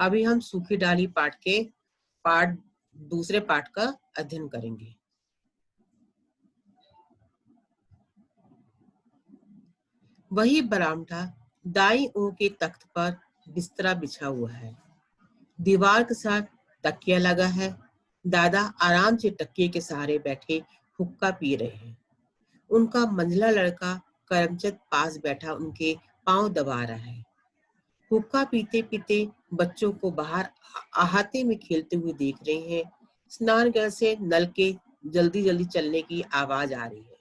अभी हम सूखी डाली पाठ के दूसरे पाठ का अध्ययन करेंगे। वही बरामदा दाईं ओर के तख्त पर बिस्तरा बिछा हुआ है। दीवार के साथ तकिया लगा है। दादा आराम से तकिए के सहारे बैठे हुक्का पी रहे हैं। उनका मंझला लड़का करमचंद पास बैठा उनके पांव दबा रहा है। हुक्का पीते पीते बच्चों को बाहर अहाते में खेलते हुए देख रहे हैं। स्नानघर से नल के जल्दी जल्दी चलने की आवाज आ रही है।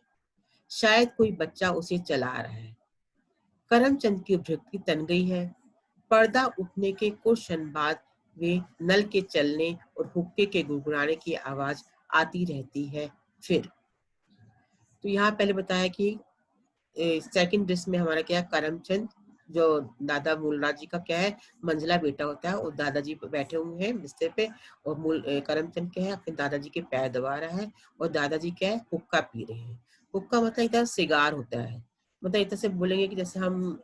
शायद कोई बच्चा उसे चला रहा है। करमचंद की भ्रुकुटी तन गई है। पर्दा उठने के कुछ क्षण बाद वे नल के चलने और हुक्के के गुड़गुड़ाने की आवाज आती रहती है। फिर तो यहाँ पहले बताया कि सेकंड दृश्य में हमारा क्या है, करमचंद जो दादा मूलराज जी का क्या है, मंझला बेटा होता है, और दादाजी बैठे हुए हैं बिस्तर पे, और करमचंद क्या है अपने दादाजी के पैर दबा रहा है, और दादाजी क्या है हुक्का पी रहे हैं। हुक्का मतलब एक तरह सिगार होता है, मतलब एक तरह से बोलेंगे कि जैसे हम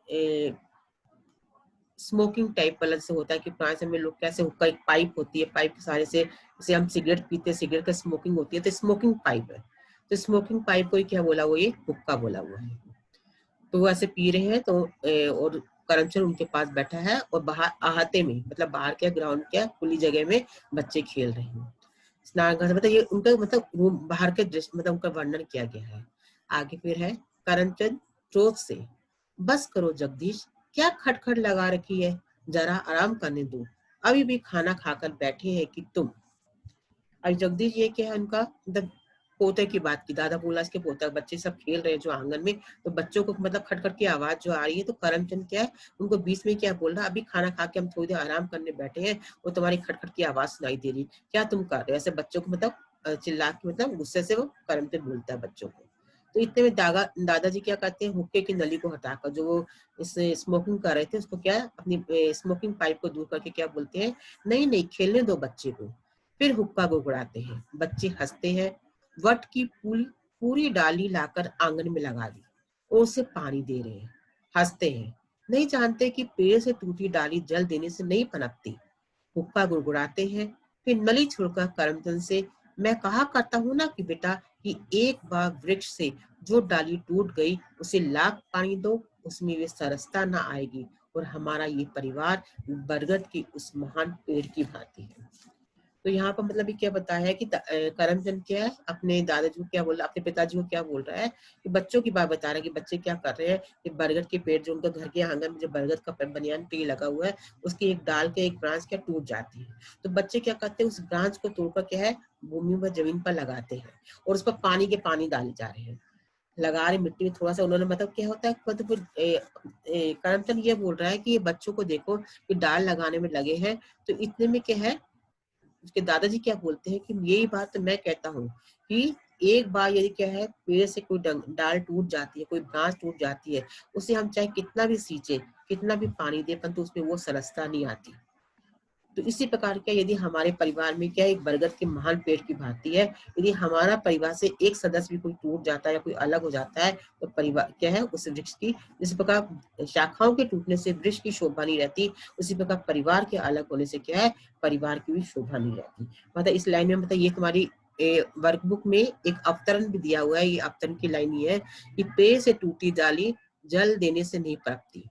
स्मोकिंग टाइप वाला से होता है कि पुराने समय में लोग कैसे हुक्का, एक पाइप होती है, पाइप के सहारे से जैसे हम सिगरेट पीते हैं, सिगरेट का स्मोकिंग होती है, तो स्मोकिंग पाइप है, तो स्मोकिंग पाइप को क्या बोला, वो ये हुक्का बोला हुआ है। तो वो ऐसे पी रहे हैं, तो और करमचंद उनके पास बैठा है, और बाहर अहाते में मतलब बाहर के ग्राउंड के खुली जगह में बच्चे खेल रहे हैं। स्नानघर मतलब ये उनका मतलब रूम बाहर के दृश्य मतलब उनका वर्णन किया गया है। आगे फिर है करमचंद क्रोध से, बस करो जगदीश, क्या खटखट लगा रखी है, जरा आराम करने दो, अभी भी खाना खाकर बैठे हैं कि तुम। और जगदीश ये क्या है उनका मतलब पोते की बात की, दादा बोलास के पोता, बच्चे सब खेल रहे हैं जो आंगन में, तो बच्चों को मतलब खटखट की आवाज जो आ रही है, तो करमचंद क्या है उनको बीच में क्या बोल रहा है, अभी खाना खा के हम थोड़ी देर आराम करने बैठे हैं, और तुम्हारी खटखट की आवाज सुनाई दे रही, क्या तुम कर रहे हो, ऐसे बच्चों को मतलब चिल्ला के मतलब गुस्से से वो करमचंद बोलता है बच्चों को। तो इतने में दादाजी क्या करते हैं, हुक्के की नली को हटाकर जो वो इस स्मोकिंग कर रहे थे उसको क्या अपनी स्मोकिंग पाइप को दूर करके क्या बोलते हैं, नहीं नहीं खेलने दो बच्चे को। फिर हुक्का गुड़गुड़ाते हैं, बच्चे हंसते हैं। वट की पूरी पूरी डाली लाकर आंगन में लगा दी और उसे पानी दे रहे हैं, हंसते हैं, नहीं जानते कि पेड़ से टूटी डाली जल देने से नहीं पनपती। हुक्का गुड़गुड़ाते हैं, फिर नली छोड़कर करमचंद से, मैं कहा करता हूँ ना कि बेटा कि एक बार वृक्ष से जो डाली टूट गई उसे लाख पानी दो, उसमें वे सरसता ना आएगी, और हमारा ये परिवार बरगद की उस महान पेड़ की भांति है। तो यहाँ पर मतलब ये क्या बताया है कि करमचंद क्या है अपने दादाजी को क्या बोल रहा है, अपने पिताजी को क्या बोल रहा है कि बच्चों की बात बता रहा है कि बच्चे क्या कर रहे हैं कि बरगद के पेड़ जो उनका घर के आंगन में जो बरगद का बनियान ट्री लगा हुआ है, उसकी एक डाल के एक ब्रांच क्या टूट जाती है, तो बच्चे क्या करते हैं उस ब्रांच को तोड़कर क्या है भूमि पर जमीन पर लगाते हैं, और उस पर पानी डाले जा रहे हैं, लगा रहे मिट्टी में थोड़ा सा, उन्होंने मतलब क्या होता है मतलब करमचंद ये बोल रहा है कि ये बच्चों को देखो कि डाल लगाने में लगे हैं, तो इतने में क्या है उसके दादाजी क्या बोलते हैं कि यही बात तो मैं कहता हूँ कि एक बार यदि क्या है पेड़ से कोई डाल टूट जाती है, कोई ब्रांच टूट जाती है, उसे हम चाहे कितना भी सींचे, कितना भी पानी दे, परंतु उसमें वो सरसता नहीं आती। तो इसी प्रकार क्या यदि हमारे परिवार में क्या एक बरगद के महान पेड़ की भांति है, यदि हमारा परिवार से एक सदस्य भी कोई टूट जाता है या कोई अलग हो जाता है, तो परिवार क्या है उस वृक्ष की, इस प्रकार शाखाओं के टूटने से वृक्ष की शोभा नहीं रहती, उसी प्रकार परिवार के अलग होने से क्या है परिवार की भी शोभा नहीं रहती। मतलब इस लाइन में मतलब ये तुम्हारी वर्कबुक में एक अवतरण भी दिया हुआ है, ये अवतरण की लाइन ये है कि पेड़ से टूटी डाली जल देने से नहीं पनपती,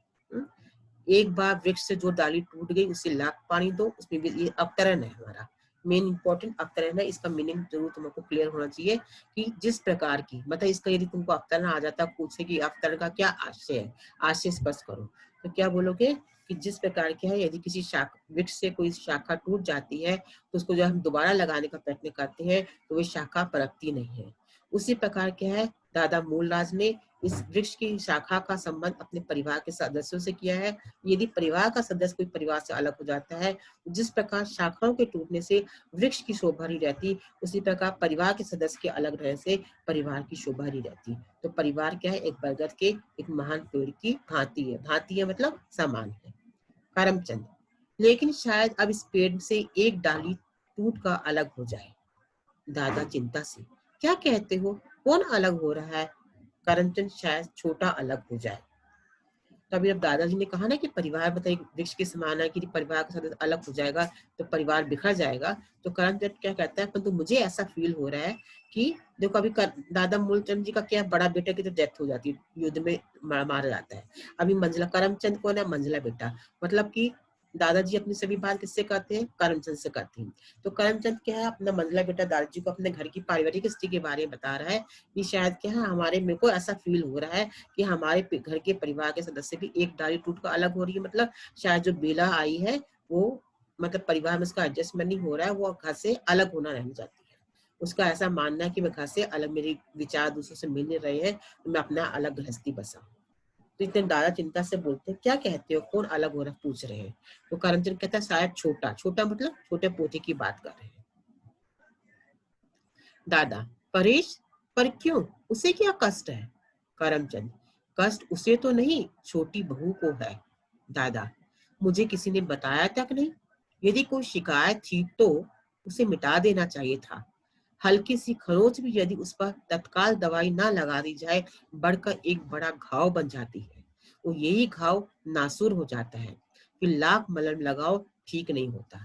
एक बार वृक्ष से जो डाली टूट गई उसे लाख पानी दो, उसमें भी ये अवतरण है हमारा मेन इंपॉर्टेंट अवतरण है, इसका मीनिंग जरूर तुमको क्लियर होना चाहिए कि जिस प्रकार की मतलब इसका यदि तुमको अवतरण आ जाता पूछे कि अवतरण का क्या आशय है, आशय स्पष्ट करो, तो क्या बोलोगे कि जिस प्रकार की है यदि किसी वृक्ष से कोई शाखा टूट जाती है तो उसको जब हम दोबारा लगाने का प्रयत्न करते हैं तो वो शाखा पनपती नहीं है, उसी प्रकार क्या है दादा मूलराज ने इस वृक्ष की शाखा का संबंध अपने परिवार के सदस्यों से किया है। यदि परिवार का सदस्य कोई परिवार से अलग हो जाता है, जिस प्रकार शाखाओं के टूटने से वृक्ष की शोभा नहीं रहती, उसी प्रकार परिवार के सदस्य के अलग रहने से परिवार की शोभा नहीं रहती। तो परिवार क्या है एक बरगद के एक महान पेड़ की भांति है, भांति है मतलब समान है। करमचंद, लेकिन शायद अब इस पेड़ से एक डाली टूट कर अलग हो जाए। दादा चिंता से, क्या कहते हो, कौन अलग हो रहा है? करमचंद, शायद छोटा अलग हो जाए। तो अभी अब दादाजी ने कहा ना कि परिवार मतलब एक वृक्ष के समान है, कि परिवार का सदस्य अलग हो जाएगा तो परिवार बिखर जाएगा। तो करमचंद क्या कहता है, परंतु मुझे ऐसा फील हो रहा है कि देखो अभी दादा मूलचंद जी का क्या, बड़ा बेटा की तो डेथ हो जाती है, युद्ध में मारा जाता है। अभी मंजला, करमचंद कौन है, मंजला बेटा, मतलब कि दादाजी अपनी सभी बात किससे करते हैं, करमचंद से करते हैं। तो करमचंद क्या है, अपना मंजला बेटा दादाजी को अपने घर की पारिवारिक स्थिति के बारे में बता रहा है कि शायद क्या है, हमारे मेरे को ऐसा फील हो रहा है कि हमारे घर के परिवार के सदस्य भी एक डाली टूट कर अलग हो रही है। मतलब शायद जो बेला आई है वो मतलब परिवार में उसका एडजस्टमेंट नहीं हो रहा है, वो घर से अलग होना रहना चाहती है। उसका ऐसा मानना है कि मैं घर से अलग, मेरे विचार दूसरों से मिल नहीं रहे हैं, तो मैं अपना अलग गृहस्थी बसा। तो इतने दादा चिंता से बोलते हैं, क्या कहते हो, कौन अलग हो रहा, पूछ रहे हैं। तो करमचंद कहता है शायद छोटा, छोटा मतलब छोटे पोते की बात कर रहे हैं। दादा, परेश, पर क्यों, उसे क्या कष्ट है। करमचंद, कष्ट उसे तो नहीं, छोटी बहू को है। दादा, मुझे किसी ने बताया तक नहीं, यदि कोई शिकायत थी तो उसे मिटा देना चाहिए था। हल्की सी खरोच भी यदि उस पर तत्काल दवाई ना लगा दी जाए, बढ़कर एक बड़ा घाव बन जाती है। वो यही घाव नासूर हो जाता है, फिर लाख मलहम लगाओ ठीक नहीं होता।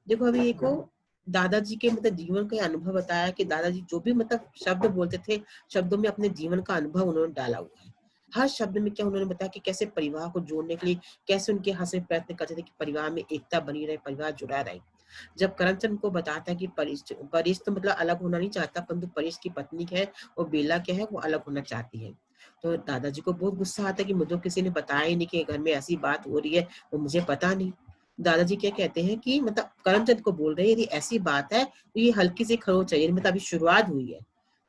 देखो अभी देखो, दादाजी के मतलब जीवन का अनुभव बताया कि दादाजी जो भी मतलब शब्द बोलते थे, शब्दों में अपने जीवन का अनुभव उन्होंने डाला हुआ है। हर शब्द में क्या उन्होंने बताया कि कैसे परिवार को जोड़ने के लिए कैसे उनके हाथ से प्रयत्न करते थे कि परिवार में एकता बनी रहे, परिवार जुड़ा रहे। जब करमचंद को बताता है कि परेश तो मतलब अलग होना नहीं चाहता, परंतु परेश की पत्नी है और बेला क्या है, वो अलग होना चाहती है। तो दादाजी को बहुत गुस्सा आता है कि मुझे किसी ने बताया ही नहीं कि घर में ऐसी बात हो रही है, वो मुझे पता नहीं। दादाजी क्या कहते हैं कि मतलब करमचंद को बोल रहे हैं, यदि ऐसी बात है तो ये हल्की सी खरोच है, मतलब अभी शुरुआत हुई है।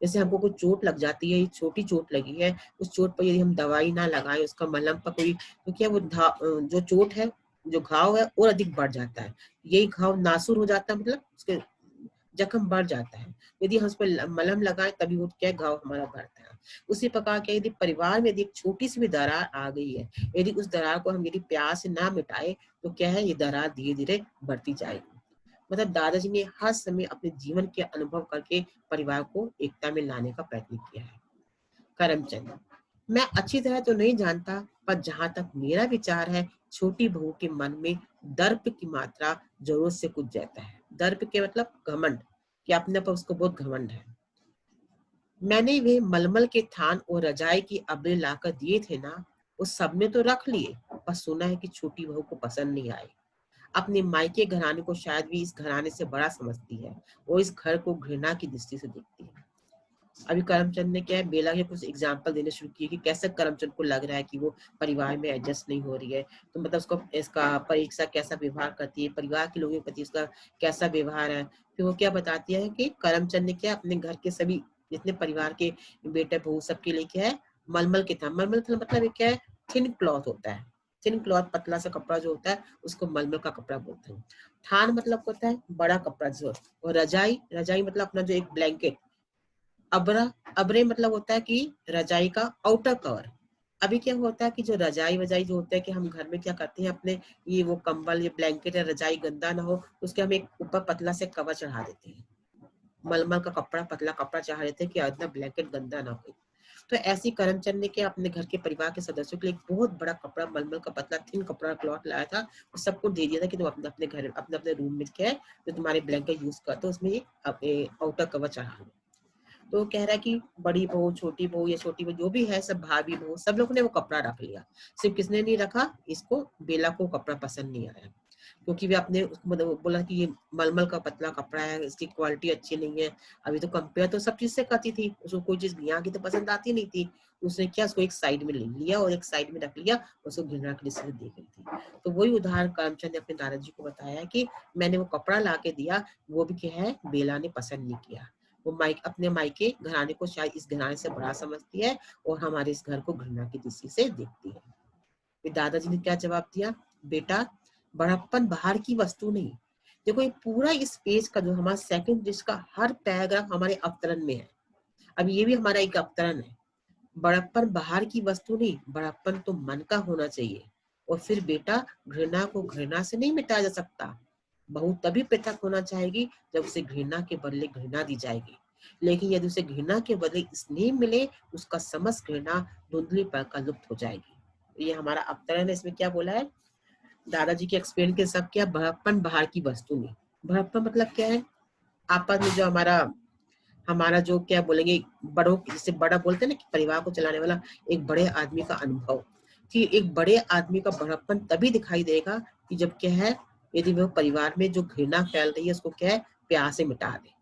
जैसे हमको कोई चोट लग जाती है, ये छोटी चोट लगी है, उस चोट पर यदि हम दवाई ना लगाएं, उसका मलहम पर कोई, तो क्या वो जो चोट है, जो घाव है और अधिक बढ़ जाता है। यही घाव नासूर हो जाता है, मतलब उसके जख्म बढ़ जाता है। यदि हम उस पर मलहम लगाएं तभी वो क्या घाव हमारा बढ़ता है। उसी प्रकार के यदि परिवार में यदि एक छोटी सी भी दरार आ गई है, यदि उस दरार को हम यदि प्यार से ना मिटाए तो क्या है, ये दरार धीरे धीरे बढ़ती जाएगी। मतलब दादाजी ने हर समय अपने जीवन के अनुभव करके परिवार को एकता में लाने का प्रयत्न किया है। करमचंद, मैं अच्छी तरह तो नहीं जानता, पर जहां तक मेरा विचार है, छोटी बहू के मन में दर्प की मात्रा जरूर से कुछ जाता है। दर्प के मतलब घमंड, कि अपने पर उसको बहुत घमंड है। मैंने वे मलमल के थान और रजाई की अबरे लाकर दिए थे ना, उस सब में तो रख लिए, पर सुना है कि छोटी बहू को पसंद नहीं आए। अपने मायके घराने को शायद भी इस घराने से बड़ा समझती है और इस घर को घृणा की दृष्टि से देखती है। अभी करमचंद ने क्या है, बेला के कुछ एग्जाम्पल देने शुरू किए कि कैसे करमचंद को लग रहा है कि वो परिवार में एडजस्ट नहीं हो रही है। तो मतलब उसको इसका परीक्षा कैसा व्यवहार करती है, परिवार के लोगों के प्रति उसका कैसा व्यवहार है। फिर वो क्या बताती है कि करमचंद ने क्या अपने घर के सभी जितने परिवार के बेटे बहू सबके लिए क्या है, मलमल के था। मलमल का मतलब क्या है, थिन क्लॉथ होता है। थिन क्लॉथ, पतला सा कपड़ा जो होता है उसको मलमल का कपड़ा बोलते हैं। थान मतलब होता है बड़ा कपड़ा जो, और रजाई, रजाई मतलब अपना जो एक ब्लैंकेट। अबरा, अबरे मतलब होता है कि रजाई का आउटर कवर। अभी क्या होता है कि जो रजाई वजाई जो होता है कि हम घर में क्या करते हैं, अपने ये वो कंबल, ये ब्लैंकेट या रजाई गंदा ना हो, उसके हम एक ऊपर पतला से कवर चढ़ा देते हैं। मलमल का कपड़ा, पतला कपड़ा चढ़ा देते हैं कि इतना ब्लैंकेट गंदा ना हो। तो ऐसी करमचंद ने के अपने घर के परिवार के सदस्यों के लिए एक बहुत बड़ा कपड़ा, मलमल का पतला थिन कपड़ा क्लॉथ लाया था और सबको दे दिया था कि तुम अपने अपने घर, अपने अपने रूम में क्या है जो तुम्हारे ब्लैंकेट यूज करते हो उसमें एक आउटर कवर चढ़ा लो। तो वो कह रहा है कि बड़ी बहू, छोटी बहू या छोटी बहू जो भी है, सब भाभी बहू सब लोग ने वो कपड़ा रख लिया। सिर्फ किसने नहीं रखा, इसको बेला को कपड़ा पसंद नहीं आया, क्योंकि वे अपने उसको मतलब बोला कि ये मलमल का पतला कपड़ा है, इसकी क्वालिटी अच्छी नहीं है। अभी तो कंपेयर तो सब चीज से करती थी, उसको कोई चीज यहाँ की तो पसंद आती नहीं थी। उसने क्या, उसको एक साइड में ले लिया और एक साइड में रख लिया, उसको घृणा की दृष्टि से देख रही थी। तो वही उदाहरण करमचंद ने अपने दादाजी को बताया कि मैंने वो कपड़ा ला के दिया, वो भी क्या है, बेला ने पसंद नहीं किया। वो अपने मायके घराने को शायद इस घराने से बड़ा समझती है और हमारे इस घर को घृणा की दृष्टि से देखती है। फिर दादाजी ने क्या जवाब दिया, बेटा, बड़प्पन बाहर की वस्तु नहीं। देखो ये पूरा इस पेज का जो हमारा सेकंड, जिसका हर पैराग्राफ हमारे अवतरण में है। अब ये भी हमारा एक अवतरण है। बड़प्पन बाहर की वस्तु नहीं, बड़प्पन तो मन का होना चाहिए। और फिर बेटा, घृणा को घृणा से नहीं मिटाया जा सकता। बहू तभी पृथक होना चाहेगी जब उसे घृणा के बदले घृणा दी जाएगी। लेकिन यदि उसे घृणा के बदले स्नेह मिले, उसका समस्त घृणा धुंधली पर का लुप्त हो जाएगी। ये हमारा अवतरण है। इसमें क्या बोला है दादाजी के एक्सप्लेन के सब क्या, बड़प्पन बाहर की वस्तु नहीं। बड़प्पन मतलब क्या है, आपस में जो हमारा हमारा जो क्या बोलेंगे बड़ों, जिससे बड़ा बोलते हैं ना कि परिवार को चलाने वाला एक बड़े आदमी का अनुभव, कि एक बड़े आदमी का बड़प्पन तभी दिखाई देगा कि जब क्या है, यदि वो परिवार में जो घृणा फैल रही है उसको क्या है, प्यार से मिटा दे।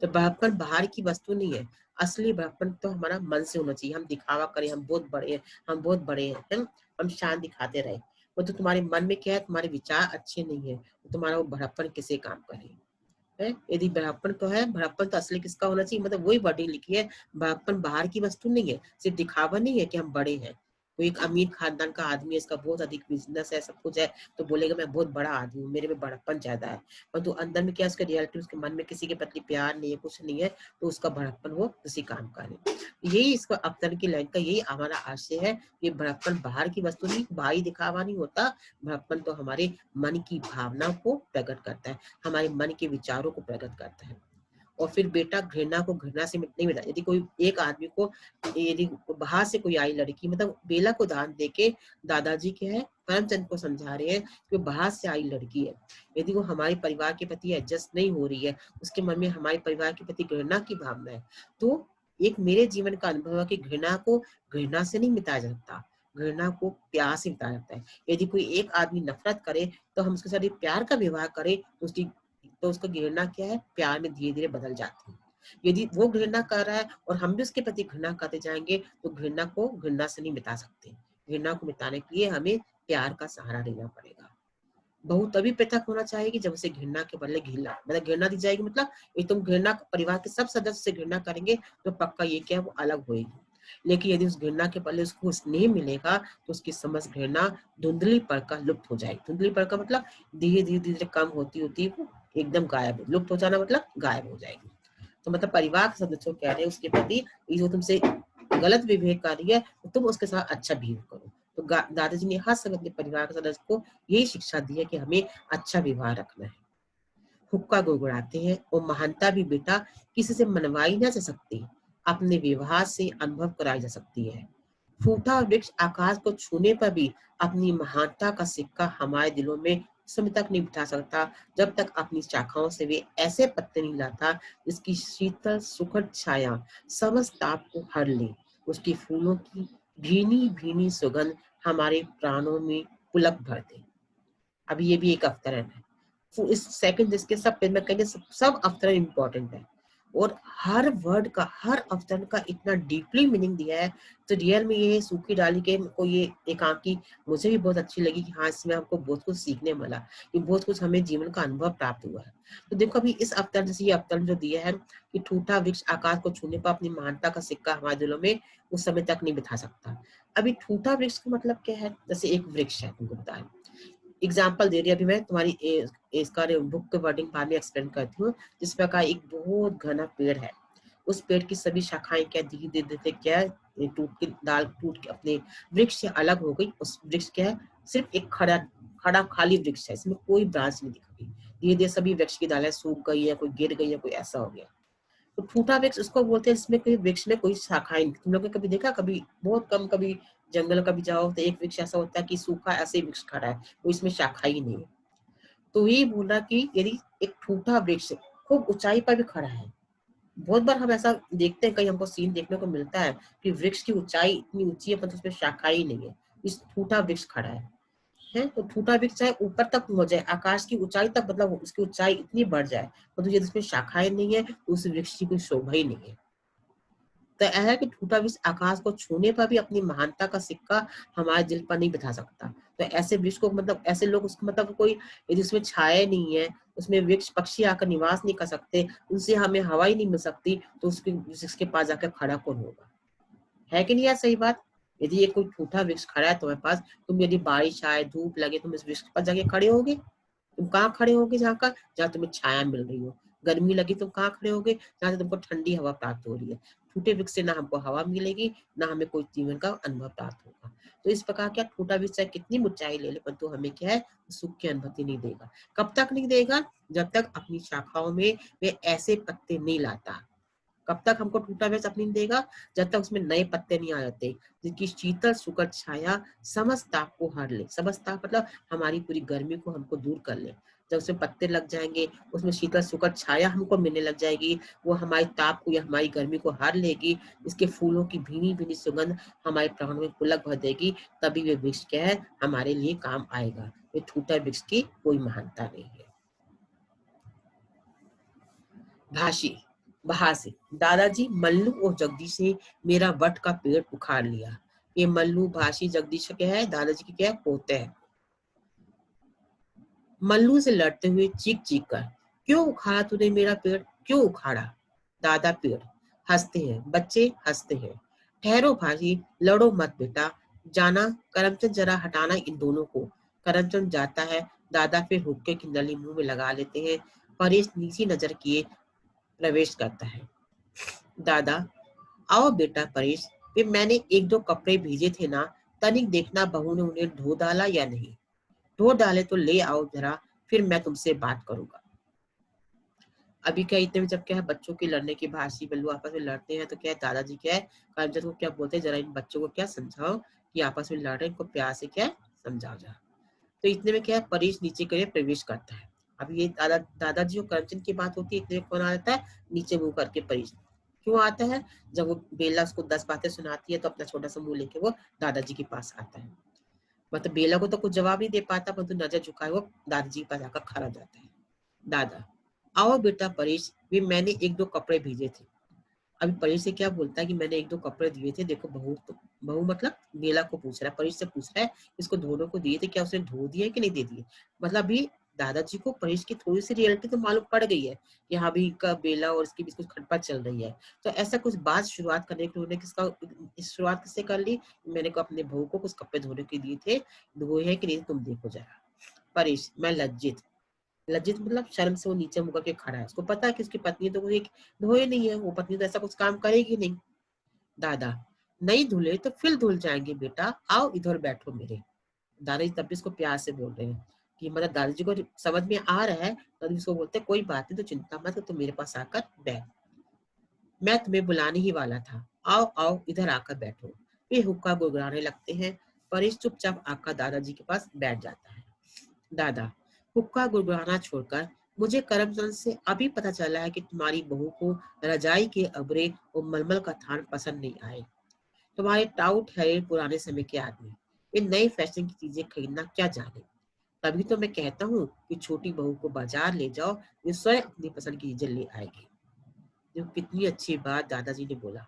तो बड़प्पन बाहर की वस्तु नहीं है, असली बड़प्पन तो हमारा मन से होना चाहिए। हम दिखावा करें हम बहुत बड़े हैं, हम बहुत बड़े हैं, है ना? हम शान दिखाते रहे, वो तो तुम्हारे मन में क्या है, तुम्हारे विचार अच्छे नहीं है, तो तुम्हारा वो बड़प्पन किसे काम करे है। यदि बड़प्पन तो है, बड़प्पन तो असली किसका होना चाहिए, मतलब वही वर्डिंग लिखी है, बड़प्पन बाहर की वस्तु नहीं है, सिर्फ दिखावा नहीं है कि हम बड़े हैं। कोई एक अमीर खानदान का आदमी है, इसका बहुत अधिक बिजनेस है, सब कुछ है, तो बोलेगा मैं बहुत बड़ा आदमी हूँ, मेरे में बड़प्पन ज्यादा है, परंतु अंदर में क्या, उसका रियलिटी, उसके मन में किसी के प्रति प्यार नहीं है, कुछ नहीं है, तो उसका बड़प्पन वो किसी काम का नहीं। यही इसका अवतरण की लाइन का यही हमारा आशय है कि बड़प्पन बाहर की वस्तु नहीं, बाहरी दिखावा नहीं होता। बड़प्पन तो हमारे मन की भावना को प्रकट करता है, हमारे मन के विचारों को प्रकट करता है। और फिर बेटा घृणा को घृणा से नहीं मिटा। यदि कोई एक आदमी को, यदि बाहर से कोई आई लड़की, मतलब बेला को दान देके दादाजी के है करमचंद को समझा रहे हैं कि बाहर से आई लड़की है, यदि वो हमारे परिवार के प्रति एडजस्ट नहीं हो रही है, उसके मन में हमारे परिवार के प्रति घृणा की भावना है, तो एक मेरे जीवन का अनुभव है कि घृणा को घृणा से नहीं मिटाया जाता, घृणा को प्यार से मिटाया जाता है। यदि कोई एक आदमी नफरत करे तो हम उसके साथ प्यार का व्यवहार करें तो उसका घृणा क्या है, प्यार में धीरे धीरे बदल जाती है। यदि वो घृणा कर रहा है और हम भी उसके प्रति घृणा करते जाएंगे तो घृणा को घृणा से नहीं मिटा सकते। घृणा को मिटाने के लिए हमें प्यार का सहारा लेना पड़ेगा। बहू तभी पृथक होना चाहिए जब उसे घृणा के बदले घृणा, मतलब घृणा दी जाएगी, मतलब ये तुम घृणा परिवार के सब सदस्य से घृणा करेंगे तो पक्का ये क्या है, वो अलग होएगी। लेकिन यदि उस घृणा के बदले उसको स्नेह मिलेगा तो उसकी समझ घृणा धुंधली पड़ का लुप्त हो जाएगी। धुंधली पड़ का मतलब धीरे धीरे धीरे कम होती होती वो एकदम गायब, लुप्त हो जाना मतलब गायब हो जाएगी। तो मतलब परिवार के सदस्यों कह रहे हैं उसके प्रति ये जो तुमसे गलत विवेक कर रही है तो तुम उसके साथ अच्छा बिहेव करो। तो दादाजी ने हर समय अपने परिवार के सदस्य को यही शिक्षा दी है कि हमें अच्छा व्यवहार रखना है। हुक्का गुड़गुड़ाते हैं और महानता भी बेटा किसी से मनवाई ना जा सकती, अपने व्यवहार से अनुभव कराई जा सकती है। फूटा वृक्ष आकाश को छूने पर भी अपनी महानता का सिक्का हमारे दिलों में समय तक नहीं बिठा सकता, जब तक अपनी शाखाओं से वे ऐसे पत्ते नहीं लाता जिसकी शीतल सुखद छाया समस्त ताप को हर ले, उसके फूलों की भीनी भीनी सुगंध हमारे प्राणों में पुलक भर दे। अभी ये भी एक अवतरण है। इस सेकंड इसके सब पे मैं कहेंगे सब अवतरण इंपॉर्टेंट है और हर वर्ड का, हर अवतरण का इतना डीपली मीनिंग दिया है। तो रियल में ये सूखी डाली के को ये एकांकी मुझे भी बहुत अच्छी लगी कि हाँ इसमें हमको बहुत कुछ सीखने मिला, कि बहुत कुछ हमें जीवन का अनुभव प्राप्त हुआ है। तो देखो अभी इस अवतरण, जैसे ये अवतरण जो दिया है कि ठूठा वृक्ष आकाश को छूने पर अपनी महानता का सिक्का हमारे दिलों में उस समय तक नहीं बिठा सकता। अभी ठूठा वृक्ष का मतलब क्या है, जैसे एक वृक्ष है, तुमको बताया एग्जाम्पल दे रही है। अभी मैं तुम्हारी इसका बुक के वर्डिंग बाद में एक्सप्लेन करती हूँ। जिस प्रकार एक बहुत घना पेड़ है, उस पेड़ की सभी शाखाएं क्या धीरे धीरे क्या टूट के, डाल टूट के अपने वृक्ष से अलग हो गई। उस वृक्ष क्या है, सिर्फ एक खड़ा खड़ा खाली वृक्ष है, इसमें कोई ब्रांच नहीं दिख रही। धीरे धीरे सभी वृक्ष की डालें सूख गई है, कोई गिर गई है, कोई ऐसा हो गया। तो ठूठा वृक्ष उसको बोलते हैं जिसमें कोई वृक्ष में कोई शाखाएं नहीं। तुम लोगों ने कभी देखा, कभी बहुत कम, कभी जंगल कभी जाओ तो एक वृक्ष ऐसा होता है कि सूखा ऐसे ही वृक्ष खड़ा है, वो इसमें शाखा ही नहीं है। तो ये बोला कि यदि एक ठूठा वृक्ष खूब ऊंचाई पर भी खड़ा है, बहुत बार हम ऐसा देखते हैं, कहीं हमको सीन देखने को मिलता है कि वृक्ष की ऊंचाई इतनी ऊंची है पर उसमें शाखा ही नहीं है, इस ठूठा वृक्ष खड़ा है। तो ठूठा वृक्ष चाहे ऊपर तक पहुंच जाए, आकाश की ऊंचाई तक, मतलब उसकी ऊंचाई इतनी बढ़ जाए, परंतु यदि उसमें शाखाएं नहीं है तो उस वृक्ष की कोई शोभा ही नहीं है। तो यह है कि टूटा वृक्ष आकाश को छूने पर भी अपनी महानता का सिक्का हमारे दिल पर नहीं बिठा सकता। तो ऐसे वृक्ष को, मतलब ऐसे लोग उसको, मतलब कोई यदि उसमें छाया नहीं है, उसमें वृक्ष पक्षी आकर निवास नहीं कर सकते, उनसे हमें हवा ही नहीं मिल सकती, तो उसके वृक्ष के पास जाकर खड़ा कौन होगा? है कि नहीं यार, सही बात। यदि ये कोई ठूठा वृक्ष खड़ा है तुम्हारे पास, तुम यदि बारिश आए, धूप लगे, तुम इस वृक्ष के पास जाके खड़े होगे? तुम कहाँ खड़े होगे? जहाँ तुम्हें छाया मिल रही हो। गर्मी लगी तुम कहाँ खड़े होगे? जहाँ से तुमको ठंडी हवा प्राप्त हो रही है। टूटे वृक्ष से ना हमको हवा मिलेगी, ना हमें कोई जीवन का अनुभव प्राप्त होगा। तो इस प्रकार क्या टूटा वृक्ष चाहे कितनी ऊंचाई ले ले, परंतु हमें क्या है, सुख की अनुभूति नहीं देगा। कब तक नहीं देगा? जब तक अपनी शाखाओं में वे ऐसे पत्ते नहीं लाता, कब तक हमको टूटा हुआ अपनी देगा? जब तक उसमें नए पत्ते नहीं आ जाते, जिसकी शीतल सुखद छाया समस्त ताप को हर ले। समस्त ताप मतलब हमारी पूरी गर्मी को हमको दूर कर ले। जब उसमें पत्ते लग जाएंगे, उसमें शीतल सुखद छाया हमको मिलने लग जाएगी, वो हमारी ताप को या हमारी गर्मी को हर लेगी। इसके फूलों की भीनी भीनी सुगंध हमारे प्राणों में पुलक भर देगी। तभी वे वृक्ष क्या है, हमारे लिए काम आएगा। ये टूटा वृक्ष की कोई महानता नहीं है। भाषी बहासी, दादाजी मल्लू और जगदीश ने मेरा वट का पेड़ उखाड़ लिया। ये मल्लू भाषी जगदीश क्या है, दादाजी की क्या है, पोते हैं। मल्लू से लड़ते हुए चीख चीख कर, क्यों उखाड़ा तूने मेरा पेड़, क्यों उखाड़ा? दादा पेड़ हंसते हैं, बच्चे हंसते हैं। ठहरो भाजी, लड़ो मत बेटा, जाना करमचंद, जरा हटाना इन दोनों को। करमचंद जाता है। दादा फिर हुक्के की नली मुंह में लगा लेते हैं। परेश नीची नजर किए प्रवेश करता है। दादा, आओ बेटा परेश, फिर मैंने एक दो कपड़े भेजे थे ना, तनिक देखना बहू ने उन्हें धो डाला या नहीं। धो डाले तो ले आओ जरा, फिर मैं तुमसे बात करूंगा। अभी क्या इतने में जब क्या है, बच्चों के लड़ने की भाषी बल्लू आपस में लड़ते हैं, तो क्या है, दादाजी क्या है, करमचंद को क्या बोलते हैं, जरा इन बच्चों को क्या समझाओ कि आपस में लड़ रहे हैं, इनको प्यार से क्या है समझाओ जरा। तो इतने में क्या है, परेश नीचे के लिए प्रवेश करता है। अब ये दादाजी और करमचंद की बात होती है, इतने में कौन आ जाता है, नीचे मुंह करके परेश। क्यों आता है? जब वो बेला उसको 10 बातें सुनाती है, तो अपना छोटा सा मुंह लेके वो दादाजी के पास आता है। मतलब बेला को तो कुछ जवाब नहीं दे पाता, परंतु नजर झुकाए वो दादाजी के पास आकर खड़ा जाता है। दादा, आओ बेटा परेश, वे मैंने एक दो कपड़े भेजे थे। अभी परेश से क्या बोलता है कि मैंने एक दो कपड़े दिए थे, देखो बहू, तो बहू मतलब बेला को पूछ रहा है, परेश से पूछ रहा है, इसको दोनों को दिए थे, क्या उसने धो दिए कि नहीं दे दिए। मतलब अभी दादाजी को परेश की थोड़ी सी रियलिटी तो मालूम पड़ गई है कि हाँ भी का बेला और इसके बीच कुछ खटपट चल रही है। तो ऐसा कुछ बात शुरुआत करने के लिए उन्होंने किसका शुरुआत किससे कर ली, मैंने को अपने बहू को कुछ कपड़े धोने के दिए थे, धोए हैं कि नहीं तुम देखो जरा। परेश, मैं लज्जित, लज्जित मतलब शर्म से वो नीचे मुकर के खड़ा है। उसको पता है कि उसकी पत्नी तो कोई धोए नहीं है, वो पत्नी तो ऐसा कुछ काम करेगी नहीं। दादा, नहीं धुले तो फिर धुल जाएंगे बेटा, आओ इधर बैठो मेरे। दादाजी तब भी इसको प्यार से बोल रहे हैं कि मतलब दादाजी को समझ में आ रहा है, तभी उसको बोलते कोई बात नहीं, तो चिंता मत, तो मेरे पास आकर बैठ, मैं तुम्हें बुलाने ही वाला था, आओ आओ इधर आकर बैठो। वे हुक्का गुड़गुड़ाने लगते हैं। परेश चुपचाप आकर दादाजी के पास बैठ जाता है। दादा, हुक्का गुड़गुड़ाना छोड़कर, मुझे करमचंद से अभी पता चला है कि तुम्हारी बहू को रजाई के अबरे और मलमल का थान पसंद नहीं आए। तुम्हारे टाउट है पुराने समय के आदमी, इन नई फैशन की चीजें खरीदना क्या जाने। तभी तो मैं कहता हूँ कि छोटी बहू को बाजार ले जाओ, ये स्वयं अपनी पसंद की चीजें ले आएगी। जो कितनी अच्छी बात दादाजी ने बोला।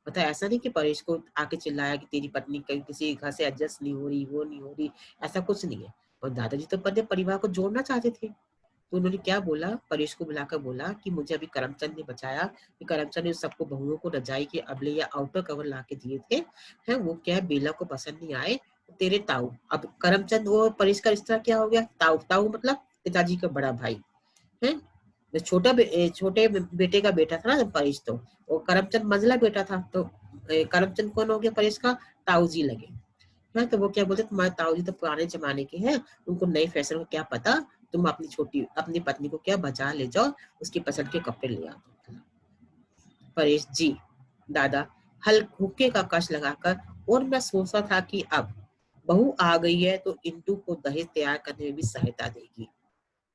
मतलब ऐसा नहीं कि परेश को आके चिल्लाया कि तेरी पत्नी कहीं किसी घर से एडजस्ट नहीं हो रही, वो नहीं हो रही, ऐसा कुछ नहीं है। और दादाजी तो अपने परिवार को जोड़ना चाहते थे। तो उन्होंने क्या बोला, परेश को बुलाकर बोला कि मुझे अभी करमचंद ने बचाया कि करमचंद ने सबको बहुओं को रजाई के अबले या आउटर कवर ला के दिए थे, हैं वो क्या है, बेला को पसंद नहीं आए, तेरे ताऊ। अब करमचंद वो परेश का रिश्ता क्या हो गया, ताऊ, ताऊ मतलब पिताजी का बड़ा भाई है। छोटे बेटे का बेटा था ना परेश, तो वो करमचंद मंझला बेटा था, तो करमचंद कौन हो गया परेश का, ताऊ जी लगे। है तो वो क्या बोलते, तुम्हारे ताऊ जी तो पुराने जमाने के हैं, उनको नई फैशन को क्या पता, तुम अपनी पत्नी को क्या बाजार ले जाओ, उसकी पसंद के कपड़े ले आओ। परेश जी, दादा हल हुक्के का कश लगाकर, और मैं सोचा था कि अब बहू आ गई है तो इंटू को दहेज तैयार करने में भी सहायता देगी।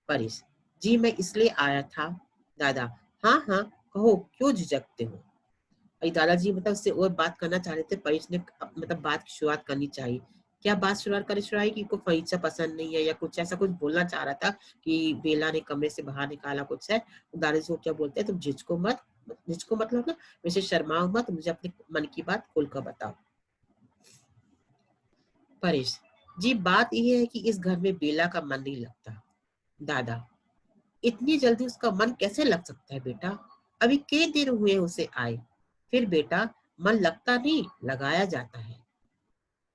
परेश जी, मैं इसलिए आया था। दादा, हाँ हाँ कहो, क्यों झिझकते हो? भाई दादाजी मतलब उससे और बात करना चाह रहे थे, परेश ने मतलब बात की शुरुआत करनी चाहिए। क्या बात शुरुआत करनी चाहिए कि को फर्नीचर पसंद नहीं है या कुछ ऐसा कुछ बोलना चाह रहा था कि बेला ने कमरे से बाहर निकाला कुछ है। तो दादाजी को क्या बोलते हैं, तुम झिझको मत, झिझको मतलब ना, वैसे शर्माओ मत, मुझे अपने मन की बात खुलकर बताओ। परेश जी, बात यह है कि इस घर में बेला का मन नहीं लगता। दादा, इतनी जल्दी उसका मन कैसे लग सकता है बेटा, अभी कई दिन हुए उसे आए। फिर बेटा, मन लगता नहीं, लगाया जाता है।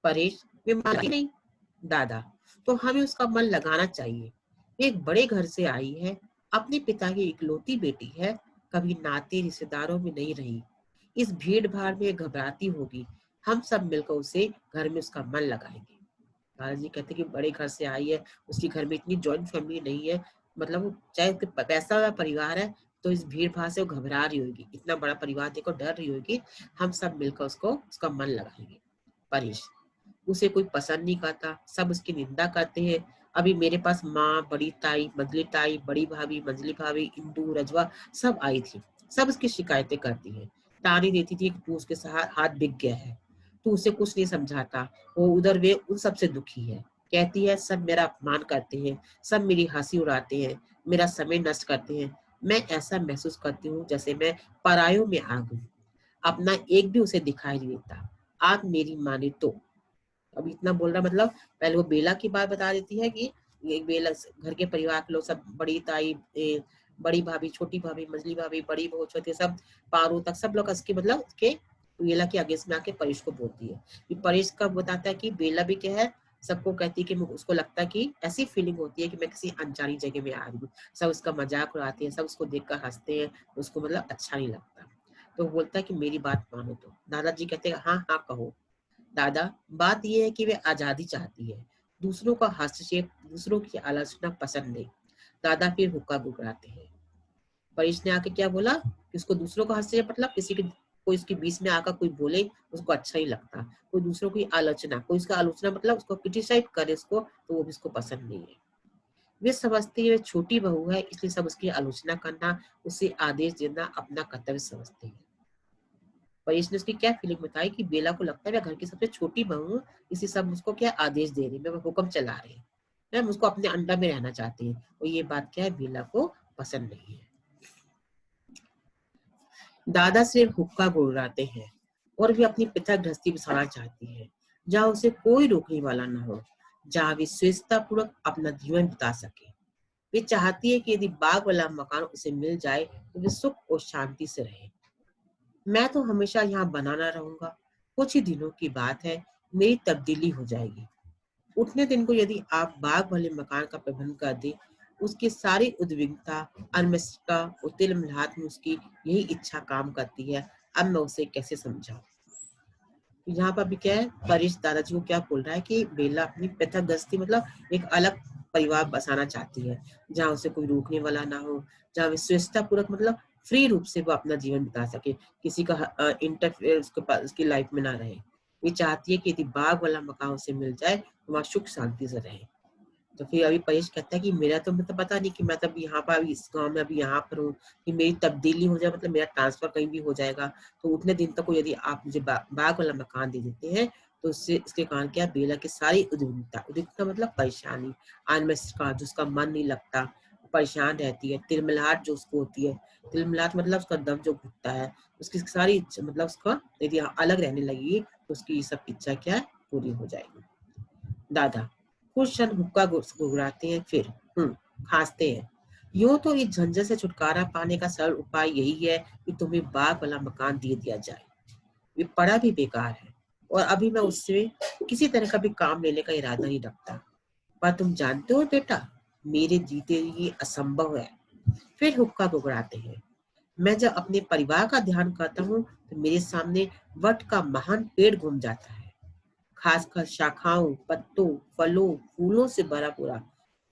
परेश, वे मानती नहीं। दादा, तो हमें उसका मन लगाना चाहिए। एक बड़े घर से आई है, अपने पिता की इकलौती बेटी है, कभी नाते रिश्तेदारों में नहीं रही, इस भीड़ भाड़ में घबराती होगी। हम सब मिलकर उसे घर में उसका मन लगाएंगे। दादाजी कहते कि बड़े घर से आई है, उसके घर में इतनी जॉइंट फैमिली नहीं है, मतलब वो चाहे उसके पैसा वाला परिवार है, तो इस भीड़ भाड़ से वो घबरा रही होगी, इतना बड़ा परिवार देखो डर रही होगी, हम सब मिलकर उसको उसका मन लगाएंगे। परेश, उसे कोई पसंद नहीं करता, सब उसकी निंदा करते हैं। अभी मेरे पास माँ, बड़ी ताई, मंजली ताई, बड़ी भाभी, मंजली भाभी, इंदू, रजवा सब आई थी। सब उसकी शिकायतें करती है, ताने देती थी कि तू उसके साथ हाथ बिक गया है, तू उसे कुछ नहीं समझाता, वो उधर वे उन सबसे दुखी है। कहती है सब मेरा अपमान करते हैं, सब मेरी हंसी उड़ाते हैं, मेरा समय नष्ट करते हैं। मैं ऐसा महसूस करती हूँ जैसे मैं परायों में आ गई, अपना एक भी उसे दिखाई नहीं देता। आप मेरी माने तो। अब इतना बोल रहा मतलब पहले वो बेला की बात बता देती है कि ये बेला घर के परिवार के लोग सब, बड़ी ताई, बड़ी भाभी, छोटी भाभी, मंजली भाभी, बड़ी बहू, छोटी, सब पारू तक सब लोग उसके मतलब उसके बेला के अगेंस्ट में आके परेश को बोलती है। कि परेश का बताता है कि बेला भी क्या है, सबको कहती है कि उसको लगता है कि ऐसी फीलिंग होती है कि मैं किसी अनजानी जगह में आ रही हूँ, सब उसका मजाक उड़ाते हैं, सब उसको देखकर हंसते हैं, उसको मतलब अच्छा नहीं लगता। तो बोलता है कि मेरी बात मानो तो। दादाजी कहते हैं हाँ हाँ कहो। दादा, बात यह है कि वे आजादी चाहती है, दूसरों का हस्तक्षेप, दूसरों की आलोचना पसंद नहीं। दादा फिर हुक्का बुगराते हैं। परेश ने आके क्या बोला कि उसको दूसरों का हस्तक्षेप मतलब किसी के, कोई इसके बीच में आकर कोई बोले उसको अच्छा ही लगता, कोई दूसरों की आलोचना, कोई इसका आलोचना मतलब उसको क्रिटिसाइज करे उसको, तो वो भी उसको पसंद नहीं है। वे समझती है वे छोटी बहू है, इसलिए सब उसकी आलोचना करना, उसे आदेश देना अपना कर्तव्य समझते हैं। परेश ने उसकी क्या फीलिंग बताई कि बेला को लगता है मैं घर की सबसे छोटी बहू हूँ, इसी सब उसको क्या आदेश दे रही, मैं हुक्म चला रही है, मैम उसको अपने अंडर में रहना चाहती है, और ये बात क्या है बेला को पसंद नहीं है। दादा सिर्फ हुक्का गुड़गुड़ाते हैं और वे अपनी पृथक गृहस्थी बसाना चाहती है, जहाँ उसे कोई रोकने वाला न हो, जहाँ वे स्वेच्छता पूर्वक अपना जीवन बिता सके। वे चाहती है कि यदि बाग वाला मकान उसे मिल जाए तो वे सुख और शांति से रहे। मैं तो हमेशा यहाँ बनाना रहूंगा, कुछ ही दिनों की बात है, मेरी तब्दीली हो जाएगी। उतने दिन को यदि आप बाग वाले मकान का प्रबंध कर दे। उसकी सारी उद्विग्नता, अनिश्चितता और तिलमिलाहट में उसकी यही इच्छा काम करती है। अब मैं उसे कैसे समझाऊं। यहाँ पर भी क्या है, परेश दादाजी को क्या बोल रहा है कि बेला अपनी पृथक गृहस्थी मतलब एक अलग परिवार बसाना चाहती है, जहाँ उसे कोई रोकने वाला ना हो, जहाँ वे स्वेच्छता पूर्वक मतलब फ्री रूप से वो अपना जीवन बिता सके, किसी का इंटरफेयर उसके पास उसकी लाइफ में ना रहे। वे चाहती है कि यदि बाग वाला मकान उसे मिल जाए तो वहाँ सुख शांति से रहे। तो फिर अभी परेश कहता है कि मेरा तो मतलब पता नहीं कि मैं तब यहाँ पर अभी इस गांव में अभी यहाँ पर हूँ, कि मेरी तब्दीली हो जाए, मतलब मेरा ट्रांसफर कहीं भी हो जाएगा, तो उतने दिन तक को यदि आप मुझे बाग वाला मकान दे देते हैं तो उससे इसके कारण क्या, बेला की सारी उद्विग्नता, उद्विग्नता मतलब परेशानी, अनिश्चितता, जिसका मन नहीं लगता, परेशान रहती है, तिलमिलाहट जो उसको होती है, तिलमिलाहट मतलब उसका दम जो घुटता है, उसकी सारी मतलब उसका यदि अलग रहने लगी तो उसकी ये सब इच्छा क्या है, पूरी हो जाएगी। दादा कुछ क्षण हुक्का गुड़गुड़ाते हैं, फिर खांसते हैं। यूं तो इस झंझट से छुटकारा पाने का सरल उपाय यही है कि तुम्हें बाग वाला मकान दे दिया जाए। ये पड़ा भी बेकार है और अभी मैं उससे किसी तरह का भी काम लेने का इरादा नहीं रखता। पर तुम जानते हो बेटा, मेरे जीते ये असंभव है। फिर हुक्का गुगड़ाते हैं। मैं जब अपने परिवार का ध्यान करता हूँ तो मेरे सामने वट का महान पेड़ घूम जाता है, खासकर शाखाओं, पत्तों, फलों, फूलों से भरा पूरा।